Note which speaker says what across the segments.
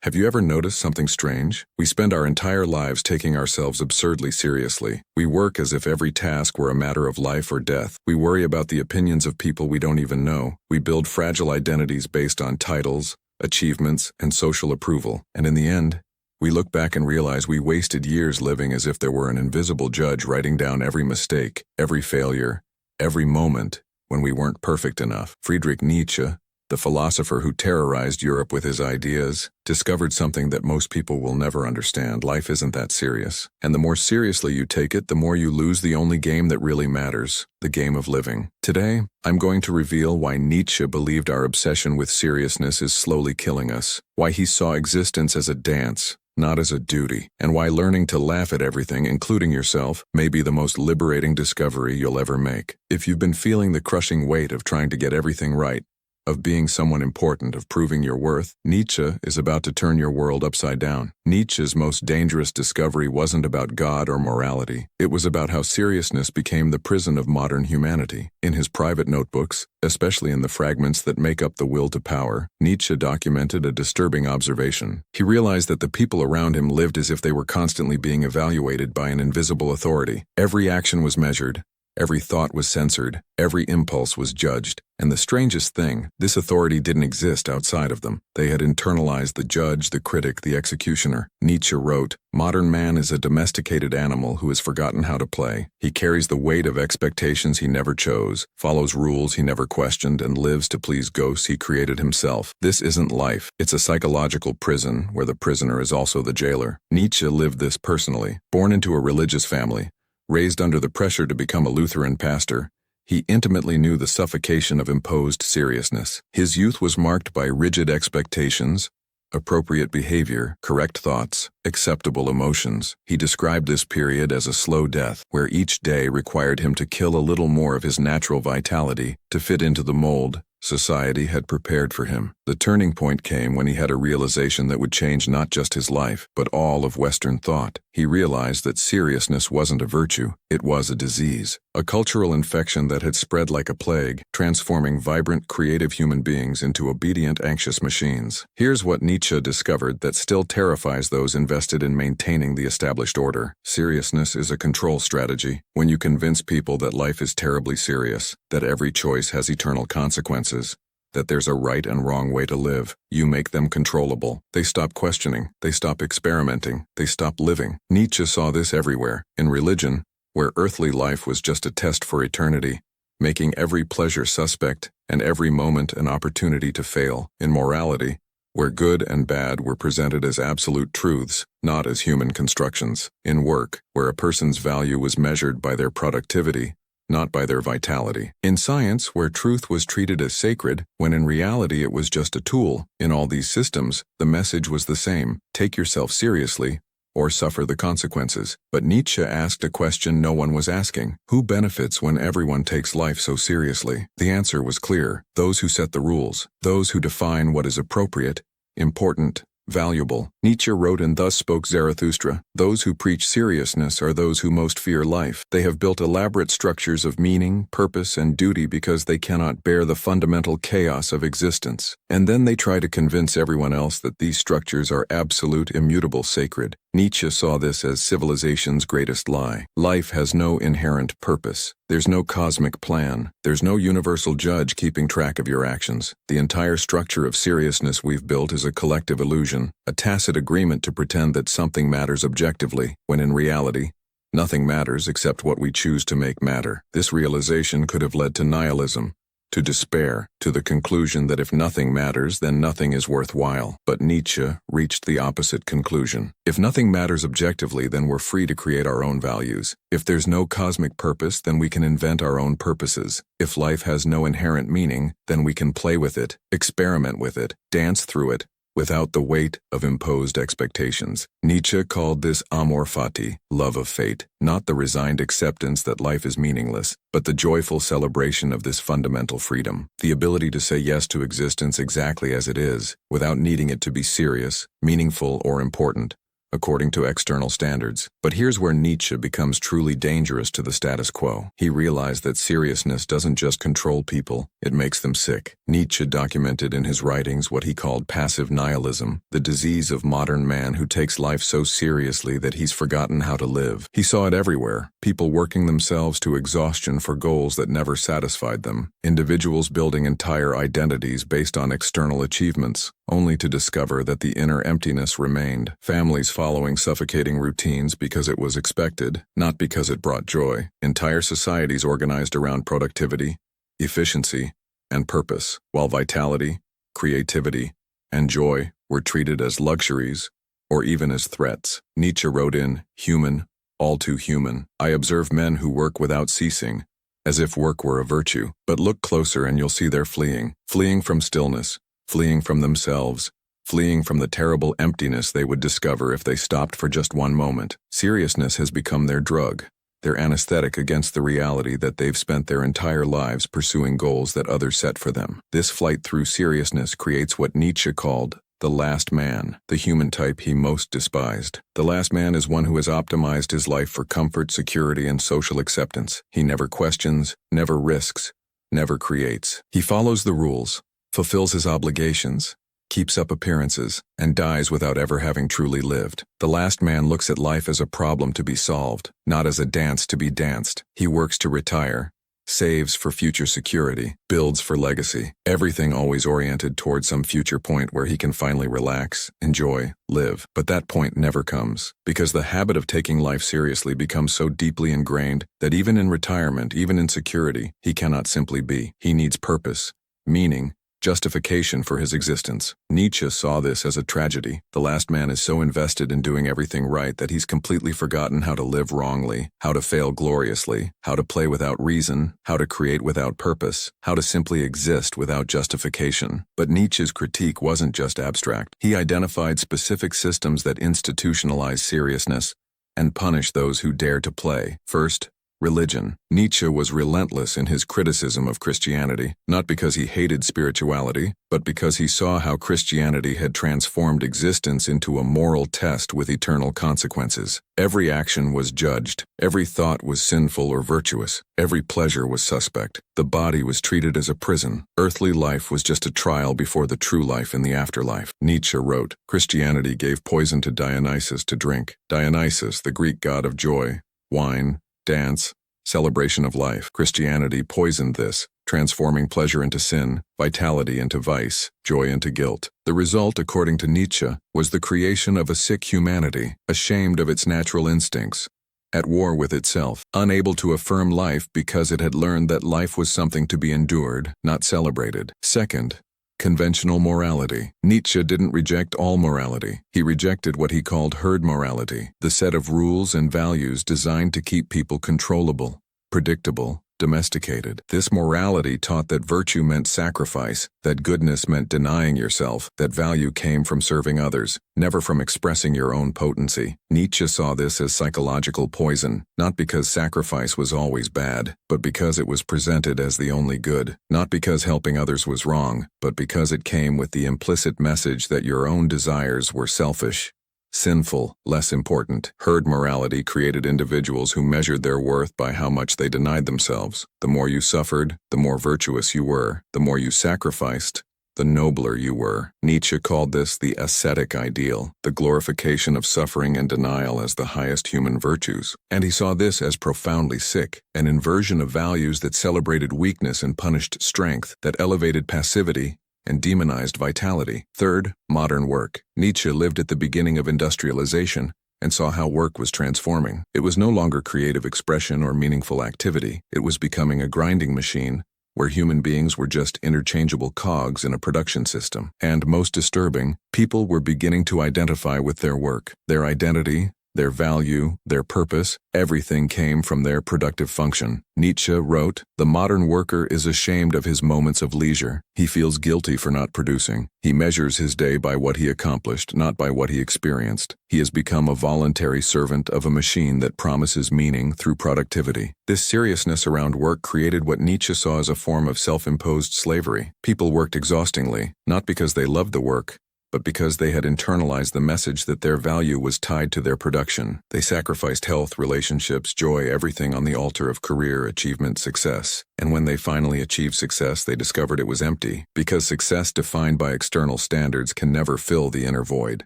Speaker 1: Have you ever noticed something strange? We spend our entire lives taking ourselves absurdly seriously. We work as if every task were a matter of life or death. We worry about the opinions of people we don't even know. We build fragile identities based on titles, achievements, and social approval. And in the end, we look back and realize we wasted years living as if there were an invisible judge writing down every mistake, every failure, every moment when we weren't perfect enough. Friedrich Nietzsche, the philosopher who terrorized Europe with his ideas, discovered something that most people will never understand. Life isn't that serious. And the more seriously you take it, the more you lose the only game that really matters, the game of living. Today, I'm going to reveal why Nietzsche believed our obsession with seriousness is slowly killing us, why he saw existence as a dance, not as a duty, and why learning to laugh at everything, including yourself, may be the most liberating discovery you'll ever make. If you've been feeling the crushing weight of trying to get everything right, of being someone important, of proving your worth, Nietzsche is about to turn your world upside down. Nietzsche's most dangerous discovery wasn't about God or morality. It was about how seriousness became the prison of modern humanity. In his private notebooks, especially in the fragments that make up The Will to Power, Nietzsche documented a disturbing observation. He realized that the people around him lived as if they were constantly being evaluated by an invisible authority. Every action was measured. Every thought was censored, every impulse was judged, and the strangest thing, this authority didn't exist outside of them. They had internalized the judge, the critic, the executioner. Nietzsche wrote, "Modern man is a domesticated animal who has forgotten how to play. He carries the weight of expectations he never chose, follows rules he never questioned, and lives to please ghosts he created himself. This isn't life. It's a psychological prison where the prisoner is also the jailer." Nietzsche lived this personally. Born into a religious family, raised under the pressure to become a Lutheran pastor, he intimately knew the suffocation of imposed seriousness. His youth was marked by rigid expectations, appropriate behavior, correct thoughts, acceptable emotions. He described this period as a slow death, where each day required him to kill a little more of his natural vitality to fit into the mold society had prepared for him. The turning point came when he had a realization that would change not just his life, but all of Western thought. He realized that seriousness wasn't a virtue, it was a disease, a cultural infection that had spread like a plague, transforming vibrant, creative human beings into obedient, anxious machines. Here's what Nietzsche discovered that still terrifies those invested in maintaining the established order. Seriousness is a control strategy. When you convince people that life is terribly serious, that every choice has eternal consequences, that there's a right and wrong way to live, you make them controllable. They stop questioning, they stop experimenting, they stop living. Nietzsche saw this everywhere. In religion, where earthly life was just a test for eternity, making every pleasure suspect and every moment an opportunity to fail. In morality, where good and bad were presented as absolute truths, not as human constructions. In work, where a person's value was measured by their productivity, not by their vitality. In science, where truth was treated as sacred, when in reality it was just a tool. In all these systems, the message was the same: take yourself seriously, or suffer the consequences. But Nietzsche asked a question no one was asking. Who benefits when everyone takes life so seriously? The answer was clear: those who set the rules, those who define what is appropriate, important, valuable. Nietzsche wrote, "And thus spoke Zarathustra. Those who preach seriousness are those who most fear life. They have built elaborate structures of meaning, purpose, and duty because they cannot bear the fundamental chaos of existence. And then they try to convince everyone else that these structures are absolute, immutable, sacred." Nietzsche saw this as civilization's greatest lie. Life has no inherent purpose. There's no cosmic plan. There's no universal judge keeping track of your actions. The entire structure of seriousness we've built is a collective illusion, a tacit agreement to pretend that something matters objectively, when in reality, nothing matters except what we choose to make matter. This realization could have led to nihilism, to despair, to the conclusion that if nothing matters, then nothing is worthwhile. But Nietzsche reached the opposite conclusion. If nothing matters objectively, then we're free to create our own values. If there's no cosmic purpose, then we can invent our own purposes. If life has no inherent meaning, then we can play with it, experiment with it, dance through it, without the weight of imposed expectations. Nietzsche called this Amor Fati, love of fate, not the resigned acceptance that life is meaningless, but the joyful celebration of this fundamental freedom, the ability to say yes to existence exactly as it is, without needing it to be serious, meaningful, or important, according to external standards. But here's where Nietzsche becomes truly dangerous to the status quo. He realized that seriousness doesn't just control people, it makes them sick. Nietzsche documented in his writings what he called passive nihilism, the disease of modern man who takes life so seriously that he's forgotten how to live. He saw it everywhere, people working themselves to exhaustion for goals that never satisfied them, individuals building entire identities based on external achievements, only to discover that the inner emptiness remained, families following suffocating routines because it was expected, not because it brought joy, entire societies organized around productivity, efficiency, and purpose, while vitality, creativity, and joy were treated as luxuries or even as threats. Nietzsche wrote in Human, all too human. I observe men who work without ceasing, as if work were a virtue. But look closer and you'll see they're fleeing from stillness, fleeing from themselves, fleeing from the terrible emptiness they would discover if they stopped for just one moment. Seriousness has become their drug, their anesthetic against the reality that they've spent their entire lives pursuing goals that others set for them. This flight through seriousness creates what Nietzsche called the last man, the human type he most despised. The last man is one who has optimized his life for comfort, security, and social acceptance. He never questions, never risks, never creates. He follows the rules, fulfills his obligations, keeps up appearances, and dies without ever having truly lived. The last man looks at life as a problem to be solved, not as a dance to be danced. He works to retire, saves for future security, builds for legacy, everything always oriented toward some future point where he can finally relax, enjoy, live. But that point never comes, because the habit of taking life seriously becomes so deeply ingrained that even in retirement, even in security, he cannot simply be. He needs purpose, meaning, justification for his existence. Nietzsche saw this as a tragedy. The last man is so invested in doing everything right that he's completely forgotten how to live wrongly, how to fail gloriously, how to play without reason, how to create without purpose, how to simply exist without justification. But Nietzsche's critique wasn't just abstract. He identified specific systems that institutionalize seriousness and punish those who dare to play. First, religion. Nietzsche was relentless in his criticism of Christianity, not because he hated spirituality, but because he saw how Christianity had transformed existence into a moral test with eternal consequences. Every action was judged, every thought was sinful or virtuous, every pleasure was suspect. The body was treated as a prison. Earthly life was just a trial before the true life in the afterlife. Nietzsche wrote, Christianity gave poison to Dionysus to drink. Dionysus, the Greek god of joy, wine, dance, celebration of life. Christianity poisoned this, transforming pleasure into sin, vitality into vice, joy into guilt. The result, according to Nietzsche, was the creation of a sick humanity, ashamed of its natural instincts, at war with itself, unable to affirm life because it had learned that life was something to be endured, not celebrated. Second, conventional morality. Nietzsche didn't reject all morality. He rejected what he called herd morality, the set of rules and values designed to keep people controllable, predictable, domesticated. This morality taught that virtue meant sacrifice, that goodness meant denying yourself, that value came from serving others, never from expressing your own potency. Nietzsche saw this as psychological poison, not because sacrifice was always bad, but because it was presented as the only good, not because helping others was wrong, but because it came with the implicit message that your own desires were selfish, sinful, less important. Herd morality created individuals who measured their worth by how much they denied themselves. The more you suffered, the more virtuous you were. The more you sacrificed, the nobler you were. Nietzsche called this the ascetic ideal, the glorification of suffering and denial as the highest human virtues. And he saw this as profoundly sick, an inversion of values that celebrated weakness and punished strength, that elevated passivity and demonized vitality. Third, modern work. Nietzsche lived at the beginning of industrialization and saw how work was transforming. It was no longer creative expression or meaningful activity. It was becoming a grinding machine where human beings were just interchangeable cogs in a production system. And most disturbing, people were beginning to identify with their work. Their identity, their value, their purpose, everything came from their productive function. Nietzsche wrote, "The modern worker is ashamed of his moments of leisure. He feels guilty for not producing. He measures his day by what he accomplished, not by what he experienced. He has become a voluntary servant of a machine that promises meaning through productivity." This seriousness around work created what Nietzsche saw as a form of self-imposed slavery. People worked exhaustingly, not because they loved the work, but because they had internalized the message that their value was tied to their production. They sacrificed health, relationships, joy, everything on the altar of career, achievement, success. And when they finally achieved success, they discovered it was empty, because success defined by external standards can never fill the inner void.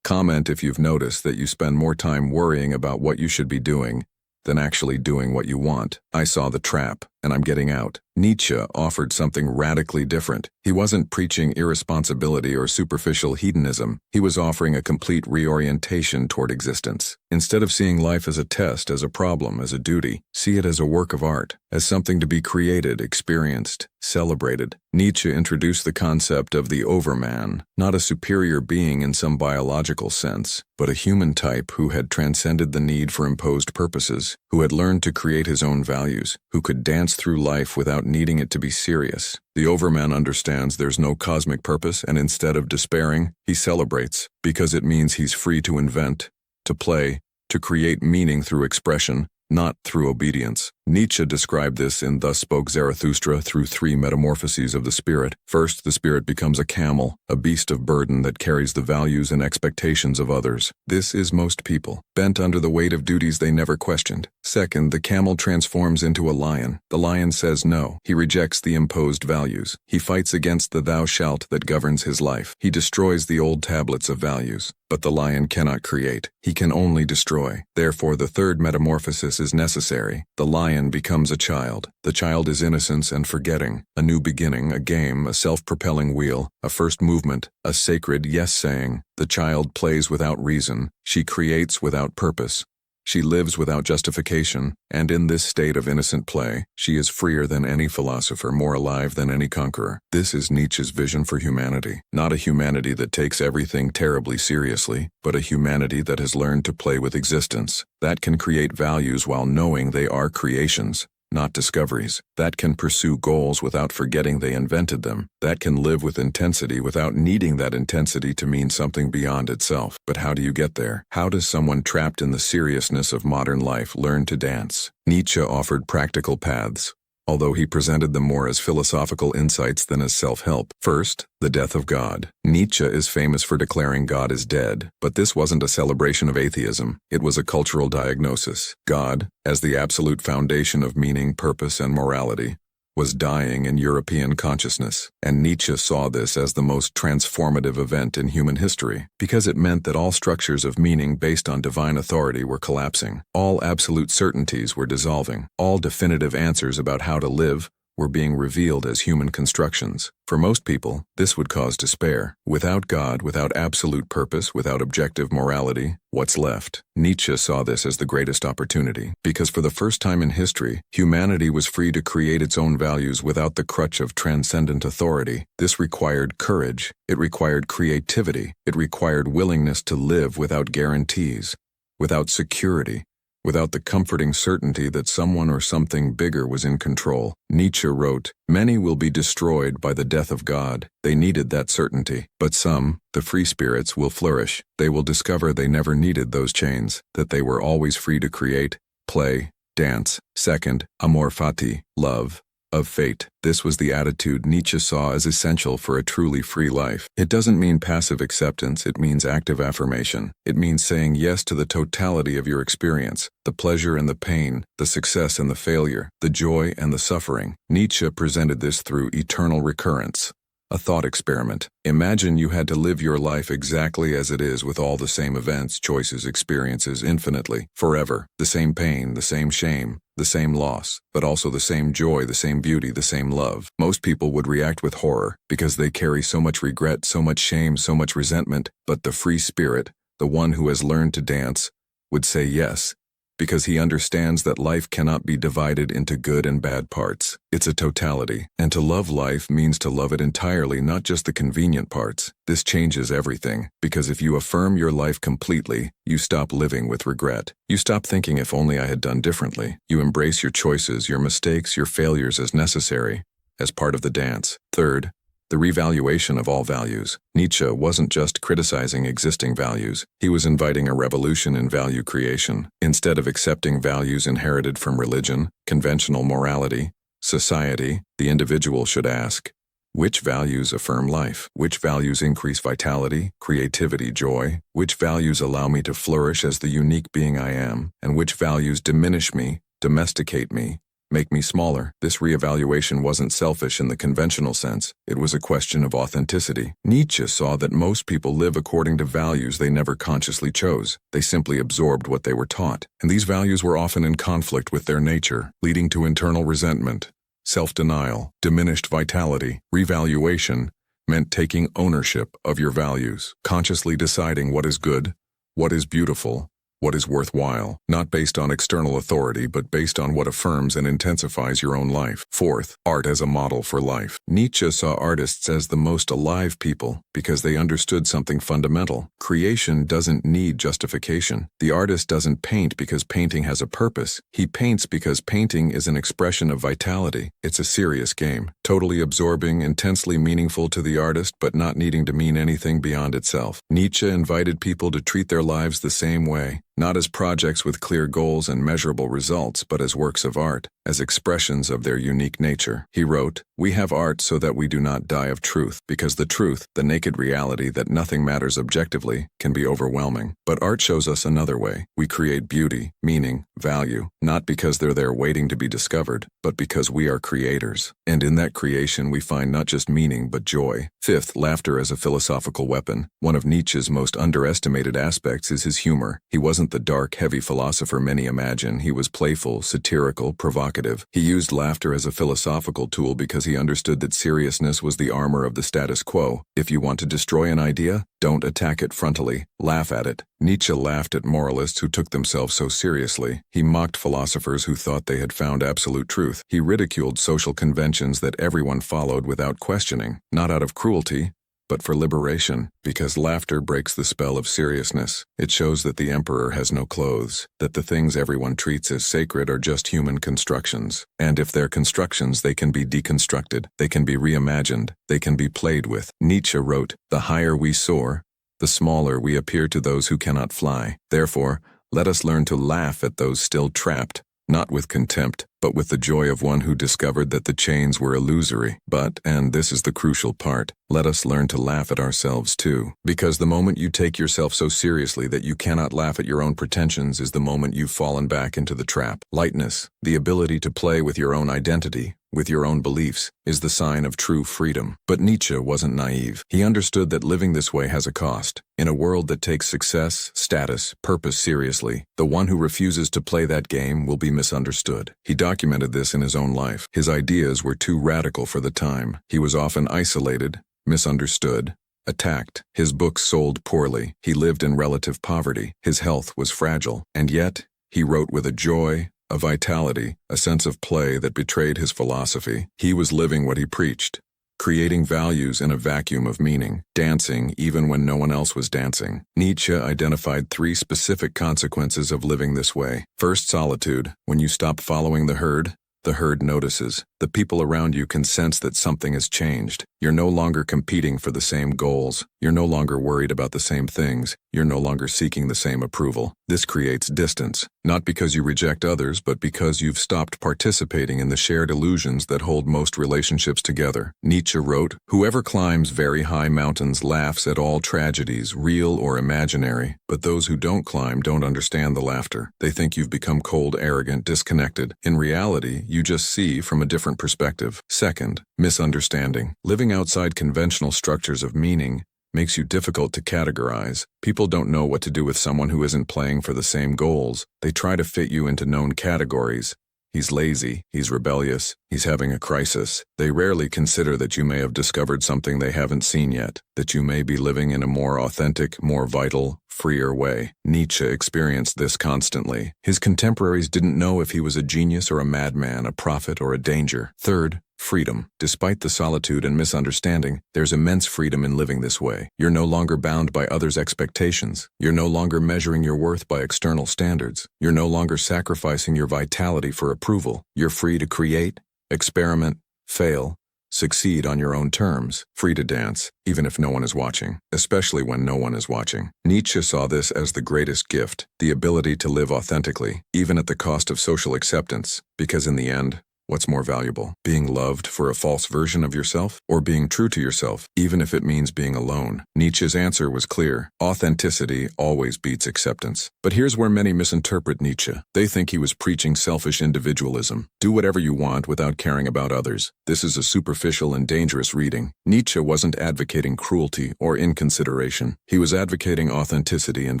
Speaker 1: Comment if you've noticed that you spend more time worrying about what you should be doing than actually doing what you want. I saw the trap, and I'm getting out. Nietzsche offered something radically different. He wasn't preaching irresponsibility or superficial hedonism. He was offering a complete reorientation toward existence. Instead of seeing life as a test, as a problem, as a duty, see it as a work of art, as something to be created, experienced, celebrated. Nietzsche introduced the concept of the Overman, not a superior being in some biological sense, but a human type who had transcended the need for imposed purposes, who had learned to create his own values, who could dance through life without needing it to be serious. The Overman understands there's no cosmic purpose, and instead of despairing, he celebrates, because it means he's free to invent, to play, to create meaning through expression, not through obedience. Nietzsche described this in Thus Spoke Zarathustra through 3 metamorphoses of the spirit. First, the spirit becomes a camel, a beast of burden that carries the values and expectations of others. This is most people, bent under the weight of duties they never questioned. Second, the camel transforms into a lion. The lion says no. He rejects the imposed values. He fights against the thou shalt that governs his life. He destroys the old tablets of values. But the lion cannot create. He can only destroy. Therefore, the third metamorphosis is necessary. The lion becomes a child. The child is innocence and forgetting, a new beginning, a game, a self-propelling wheel, a first movement, a sacred yes-saying. The child plays without reason. She creates without purpose. She lives without justification, and in this state of innocent play, she is freer than any philosopher, more alive than any conqueror. This is Nietzsche's vision for humanity. Not a humanity that takes everything terribly seriously, but a humanity that has learned to play with existence, that can create values while knowing they are creations, not discoveries, that can pursue goals without forgetting they invented them, that can live with intensity without needing that intensity to mean something beyond itself. But how do you get there? How does someone trapped in the seriousness of modern life learn to dance? Nietzsche offered practical paths, although he presented them more as philosophical insights than as self-help. First, the death of God. Nietzsche is famous for declaring God is dead, but this wasn't a celebration of atheism. It was a cultural diagnosis. God, as the absolute foundation of meaning, purpose, and morality, was dying in European consciousness, and Nietzsche saw this as the most transformative event in human history, because it meant that all structures of meaning based on divine authority were collapsing, all absolute certainties were dissolving, all definitive answers about how to live were being revealed as human constructions. For most people, this would cause despair. Without God, without absolute purpose, without objective morality, what's left? Nietzsche saw this as the greatest opportunity, because for the first time in history, humanity was free to create its own values without the crutch of transcendent authority. This required courage. It required creativity. It required willingness to live without guarantees, without security, without the comforting certainty that someone or something bigger was in control. Nietzsche wrote, "Many will be destroyed by the death of God." They needed that certainty. But some, the free spirits, will flourish. They will discover they never needed those chains, that they were always free to create, play, dance. Second, Amor Fati, love of fate. This was the attitude Nietzsche saw as essential for a truly free life. It doesn't mean passive acceptance, it means active affirmation. It means saying yes to the totality of your experience, the pleasure and the pain, the success and the failure, the joy and the suffering. Nietzsche presented this through eternal recurrence. A thought experiment. Imagine you had to live your life exactly as it is, with all the same events, choices, experiences, infinitely, forever. The same pain, the same shame, the same loss, but also the same joy, the same beauty, the same love. Most people would react with horror, because they carry so much regret, so much shame, so much resentment. But the free spirit, the one who has learned to dance, would say yes, because he understands that life cannot be divided into good and bad parts. It's a totality, and to love life means to love it entirely, not just the convenient parts. This changes everything, because if you affirm your life completely, you stop living with regret. You stop thinking, if only I had done differently. You embrace your choices, your mistakes, your failures as necessary, as part of the dance. Third, the revaluation of all values. Nietzsche wasn't just criticizing existing values, he was inviting a revolution in value creation. Instead of accepting values inherited from religion, conventional morality, society, the individual should ask, Which values affirm life? Which values increase vitality, creativity, joy? Which values allow me to flourish as the unique being I am? And which values diminish me, domesticate me, make me smaller? This reevaluation wasn't selfish in the conventional sense. It was a question of authenticity. Nietzsche saw that most people live according to values they never consciously chose. They simply absorbed what they were taught. And these values were often in conflict with their nature, leading to internal resentment, self-denial, diminished vitality. Revaluation meant taking ownership of your values, consciously deciding what is good, what is beautiful, what is worthwhile, not based on external authority, but based on what affirms and intensifies your own life. Fourth, art as a model for life. Nietzsche saw artists as the most alive people because they understood something fundamental. Creation doesn't need justification. The artist doesn't paint because painting has a purpose. He paints because painting is an expression of vitality. It's a serious game, totally absorbing, intensely meaningful to the artist, but not needing to mean anything beyond itself. Nietzsche invited people to treat their lives the same way. Not as projects with clear goals and measurable results, but as works of art, as expressions of their unique nature. He wrote, "We have art so that we do not die of truth, because the truth, the naked reality that nothing matters objectively, can be overwhelming. But art shows us another way. We create beauty, meaning, value, not because they're there waiting to be discovered, but because we are creators. And in that creation we find not just meaning but joy." Fifth, laughter as a philosophical weapon. One of Nietzsche's most underestimated aspects is his humor. He wasn't the dark, heavy philosopher many imagine. He was playful, satirical, provocative. He used laughter as a philosophical tool because he understood that seriousness was the armor of the status quo. If you want to destroy an idea, don't attack it frontally. Laugh at it. Nietzsche laughed at moralists who took themselves so seriously. He mocked philosophers who thought they had found absolute truth. He ridiculed social conventions that everyone followed without questioning, not out of cruelty, but for liberation, because laughter breaks the spell of seriousness. It shows that the emperor has no clothes, that the things everyone treats as sacred are just human constructions. And if they're constructions, they can be deconstructed, they can be reimagined, they can be played with. Nietzsche wrote, "The higher we soar, the smaller we appear to those who cannot fly. Therefore, let us learn to laugh at those still trapped, not with contempt, but with the joy of one who discovered that the chains were illusory. But, and this is the crucial part, let us learn to laugh at ourselves too. Because the moment you take yourself so seriously that you cannot laugh at your own pretensions is the moment you've fallen back into the trap. Lightness, the ability to play with your own identity, with your own beliefs, is the sign of true freedom." But Nietzsche wasn't naive. He understood that living this way has a cost. In a world that takes success, status, purpose seriously, the one who refuses to play that game will be misunderstood. He documented this in his own life. His ideas were too radical for the time. He was often isolated, misunderstood, attacked. His books sold poorly. He lived in relative poverty. His health was fragile. And yet, he wrote with a joy, a vitality, a sense of play that betrayed his philosophy. He was living what he preached, creating values in a vacuum of meaning, dancing even when no one else was dancing. Nietzsche identified 3 specific consequences of living this way. First, solitude. When you stop following the herd notices. The people around you can sense that something has changed. You're no longer competing for the same goals. You're no longer worried about the same things. You're no longer seeking the same approval. This creates distance, not because you reject others, but because you've stopped participating in the shared illusions that hold most relationships together. Nietzsche wrote, "Whoever climbs very high mountains laughs at all tragedies, real or imaginary. But those who don't climb don't understand the laughter. They think you've become cold, arrogant, disconnected. In reality, you just see from a different perspective." Second, misunderstanding. Living outside conventional structures of meaning makes you difficult to categorize. People don't know what to do with someone who isn't playing for the same goals. They try to fit you into known categories. He's lazy, he's rebellious, he's having a crisis. They rarely consider that you may have discovered something they haven't seen yet, that you may be living in a more authentic, more vital, freer way. Nietzsche experienced this constantly. His contemporaries didn't know if he was a genius or a madman, a prophet or a danger. Third, freedom. Despite the solitude and misunderstanding, there's immense freedom in living this way. You're no longer bound by others' expectations. You're no longer measuring your worth by external standards. You're no longer sacrificing your vitality for approval. You're free to create, experiment, fail, succeed on your own terms, free to dance, even if no one is watching, especially when no one is watching. Nietzsche saw this as the greatest gift, the ability to live authentically, even at the cost of social acceptance, because in the end, What's more valuable, being loved for a false version of yourself, or being true to yourself, even if it means being alone? Nietzsche's answer was clear. Authenticity always beats acceptance. But here's where many misinterpret Nietzsche. They think he was preaching selfish individualism. Do whatever you want without caring about others. This is a superficial and dangerous reading. Nietzsche wasn't advocating cruelty or inconsideration. He was advocating authenticity and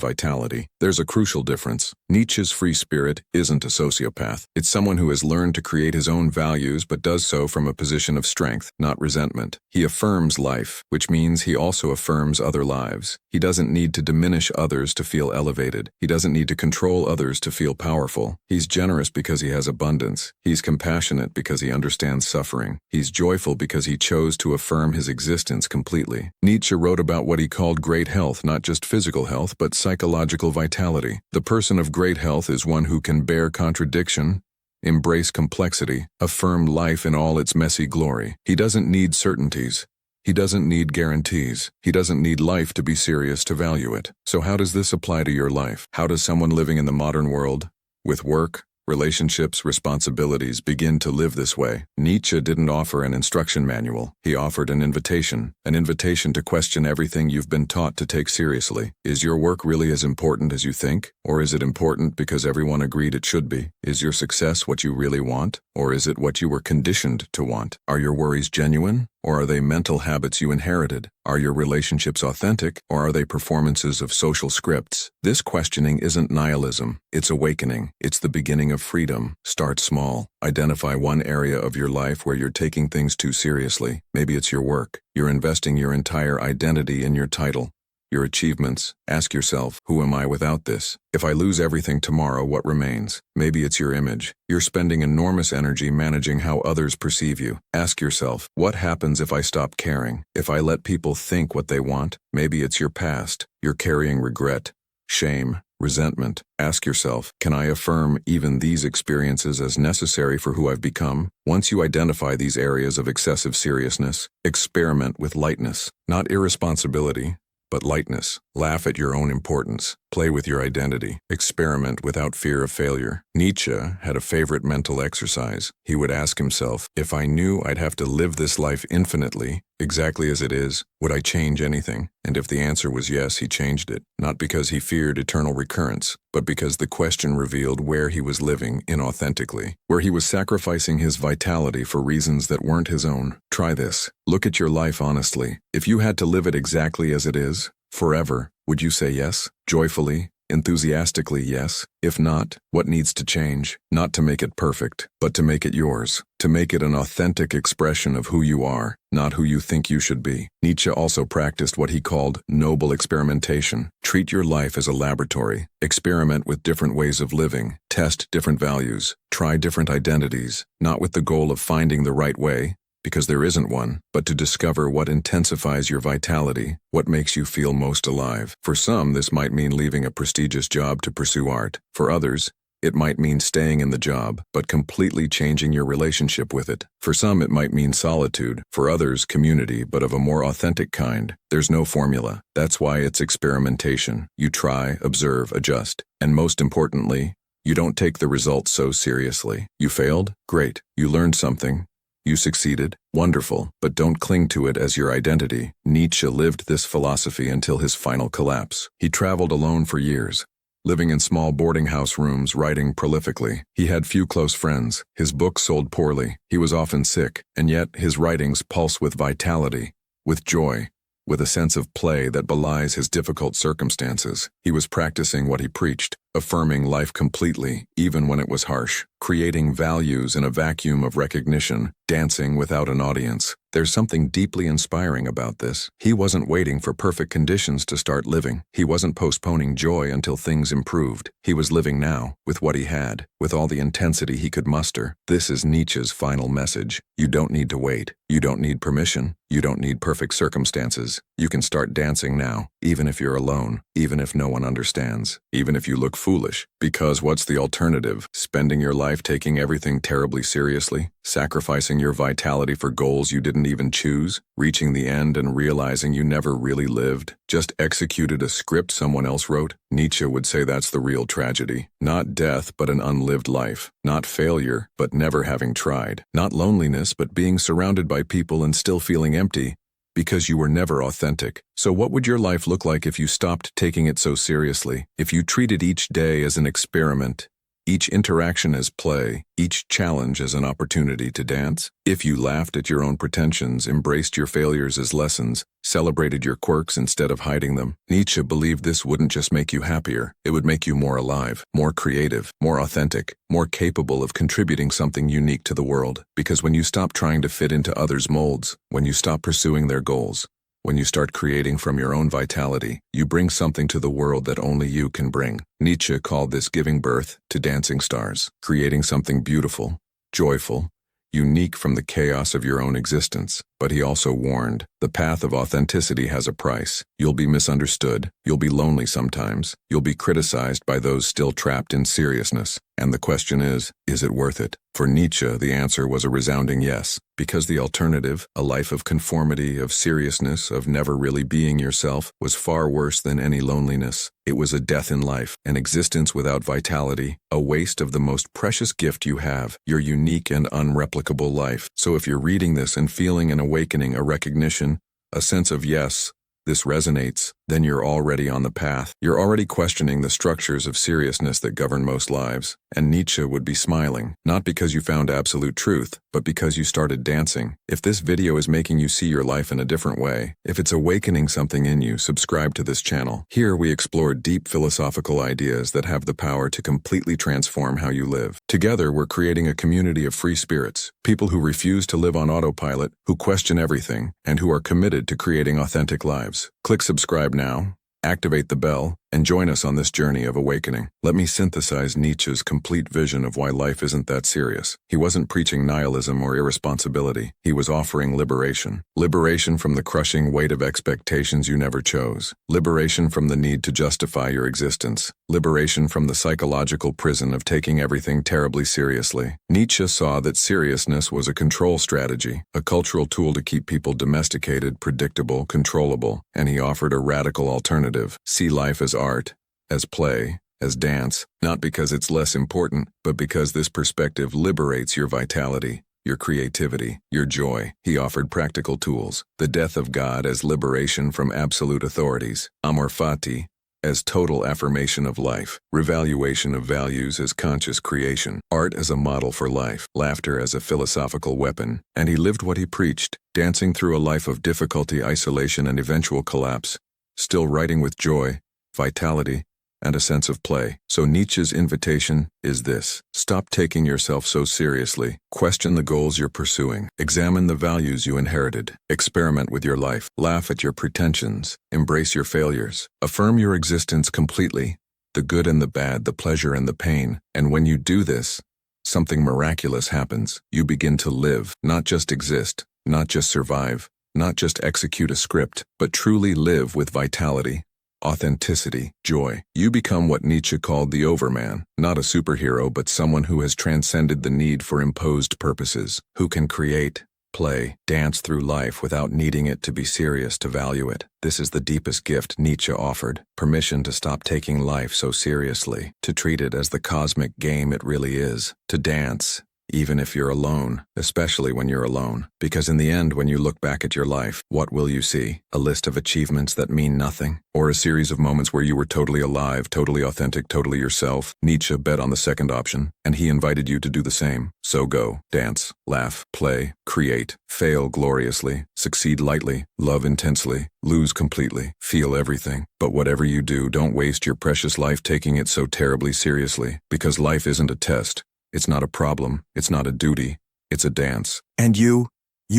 Speaker 1: vitality. There's a crucial difference. Nietzsche's free spirit isn't a sociopath. It's someone who has learned to create his own values but does so from a position of strength, not resentment. He affirms life, which means he also affirms other lives. He doesn't need to diminish others to feel elevated. He doesn't need to control others to feel powerful. He's generous because he has abundance. He's compassionate because he understands suffering. He's joyful because he chose to affirm his existence completely. Nietzsche wrote about what he called great health, not just physical health, but psychological vitality. The person of great health is one who can bear contradiction, embrace complexity, affirm life in all its messy glory. He doesn't need certainties. He doesn't need guarantees. He doesn't need life to be serious to value it. So how does this apply to your life? How does someone living in the modern world, with work, relationships, responsibilities, begin to live this way? Nietzsche didn't offer an instruction manual. He offered an invitation to question everything you've been taught to take seriously. Is your work really as important as you think? Or is it important because everyone agreed it should be? Is your success what you really want? Or is it what you were conditioned to want? Are your worries genuine? Or are they mental habits you inherited? Are your relationships authentic, or are they performances of social scripts? This questioning isn't nihilism, it's awakening. It's the beginning of freedom. Start small. Identify one area of your life where you're taking things too seriously. Maybe it's your work. You're investing your entire identity in your title, your achievements. Ask yourself, who am I without this? If I lose everything tomorrow, what remains? Maybe it's your image. You're spending enormous energy managing how others perceive you. Ask yourself, what happens if I stop caring? If I let people think what they want? Maybe it's your past. You're carrying regret, shame, resentment. Ask yourself, can I affirm even these experiences as necessary for who I've become? Once you identify these areas of excessive seriousness, experiment with lightness, not irresponsibility, but lightness. Laugh at your own importance. Play with your identity. Experiment without fear of failure. Nietzsche had a favorite mental exercise. He would ask himself, if I knew I'd have to live this life infinitely, exactly as it is, would I change anything? And if the answer was yes, he changed it. Not because he feared eternal recurrence, but because the question revealed where he was living inauthentically, where he was sacrificing his vitality for reasons that weren't his own. Try this. Look at your life honestly. If you had to live it exactly as it is, forever, would you say yes? Joyfully? Enthusiastically yes? If not, what needs to change? Not to make it perfect, but to make it yours. To make it an authentic expression of who you are, not who you think you should be. Nietzsche also practiced what he called noble experimentation. Treat your life as a laboratory. Experiment with different ways of living. Test different values. Try different identities, not with the goal of finding the right way, because there isn't one, but to discover what intensifies your vitality, what makes you feel most alive. For some, this might mean leaving a prestigious job to pursue art. For others, it might mean staying in the job, but completely changing your relationship with it. For some, it might mean solitude. For others, community, but of a more authentic kind. There's no formula. That's why it's experimentation. You try, observe, adjust. And most importantly, you don't take the results so seriously. You failed? Great. You learned something. You succeeded? Wonderful, but don't cling to it as your identity. Nietzsche lived this philosophy until his final collapse. He traveled alone for years, living in small boarding house rooms, writing prolifically. He had few close friends. His books sold poorly. He was often sick, and yet his writings pulse with vitality, with joy, with a sense of play that belies his difficult circumstances. He was practicing what he preached, affirming life completely, even when it was harsh, creating values in a vacuum of recognition, dancing without an audience. There's something deeply inspiring about this. He wasn't waiting for perfect conditions to start living. He wasn't postponing joy until things improved. He was living now, with what he had, with all the intensity he could muster. This is Nietzsche's final message. You don't need to wait. You don't need permission. You don't need perfect circumstances. You can start dancing now, even if you're alone, even if no one understands, even if you look foolish. Because what's the alternative? Spending your life taking everything terribly seriously? Sacrificing your vitality for goals you didn't even choose? Reaching the end and realizing you never really lived? Just executed a script someone else wrote? Nietzsche would say that's the real tragedy. Not death, but an unlived life. Not failure, but never having tried. Not loneliness, but being surrounded by people and still feeling empty. Because you were never authentic. So what would your life look like if you stopped taking it so seriously? If you treated each day as an experiment, each interaction as play, each challenge as an opportunity to dance? If you laughed at your own pretensions, embraced your failures as lessons, celebrated your quirks instead of hiding them? Nietzsche believed this wouldn't just make you happier, it would make you more alive, more creative, more authentic, more capable of contributing something unique to the world. Because when you stop trying to fit into others' molds, when you stop pursuing their goals, when you start creating from your own vitality, you bring something to the world that only you can bring. Nietzsche called this giving birth to dancing stars, creating something beautiful, joyful, unique from the chaos of your own existence. But he also warned, the path of authenticity has a price. You'll be misunderstood, you'll be lonely sometimes, you'll be criticized by those still trapped in seriousness. And the question is it worth it? For Nietzsche, the answer was a resounding yes, because the alternative, a life of conformity, of seriousness, of never really being yourself, was far worse than any loneliness. It was a death in life, an existence without vitality, a waste of the most precious gift you have, your unique and unreplicable life. So if you're reading this and feeling an awakening, a recognition, a sense of yes, this resonates, then you're already on the path. You're already questioning the structures of seriousness that govern most lives. And Nietzsche would be smiling, not because you found absolute truth, but because you started dancing. If this video is making you see your life in a different way, if it's awakening something in you, subscribe to this channel. Here we explore deep philosophical ideas that have the power to completely transform how you live. Together, we're creating a community of free spirits, people who refuse to live on autopilot, who question everything, and who are committed to creating authentic lives. Click subscribe now, activate the bell, and join us on this journey of awakening. Let me synthesize Nietzsche's complete vision of why life isn't that serious. He wasn't preaching nihilism or irresponsibility. He was offering liberation. Liberation from the crushing weight of expectations you never chose. Liberation from the need to justify your existence. Liberation from the psychological prison of taking everything terribly seriously. Nietzsche saw that seriousness was a control strategy, a cultural tool to keep people domesticated, predictable, controllable, and he offered a radical alternative. See life as art, as play, as dance, not because it's less important, but because this perspective liberates your vitality, your creativity, your joy. He offered practical tools, the death of God as liberation from absolute authorities, Amor Fati as total affirmation of life, revaluation of values as conscious creation, art as a model for life, laughter as a philosophical weapon, and he lived what he preached, dancing through a life of difficulty, isolation, and eventual collapse, still writing with joy, vitality, and a sense of play. So Nietzsche's invitation is this: stop taking yourself so seriously. Question the goals you're pursuing. Examine the values you inherited. Experiment with your life. Laugh at your pretensions. Embrace your failures. Affirm your existence completely, the good and the bad, the pleasure and the pain. And when you do this, something miraculous happens. You begin to live, not just exist, not just survive, not just execute a script, but truly live with vitality, authenticity, joy. You become what Nietzsche called the Overman, not a superhero, but someone who has transcended the need for imposed purposes, who can create, play, dance through life without needing it to be serious to value it. This is the deepest gift Nietzsche offered: permission to stop taking life so seriously, to treat it as the cosmic game it really is, to dance, even if you're alone, especially when you're alone. Because in the end, when you look back at your life, what will you see? A list of achievements that mean nothing? Or a series of moments where you were totally alive, totally authentic, totally yourself? Nietzsche bet on the second option, and he invited you to do the same. So go, dance, laugh, play, create, fail gloriously, succeed lightly, love intensely, lose completely, feel everything. But whatever you do, don't waste your precious life taking it so terribly seriously, because life isn't a test. It's not a problem, it's not a duty, it's a dance. And you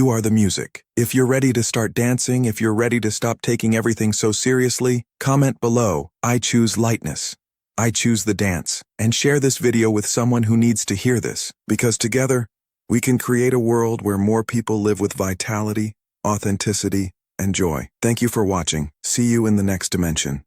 Speaker 1: are the music. If you're ready to start dancing, if you're ready to stop taking everything so seriously, comment below, I choose lightness. I choose the dance. And share this video with someone who needs to hear this. Because together, we can create a world where more people live with vitality, authenticity, and joy. Thank you for watching. See you in the next dimension.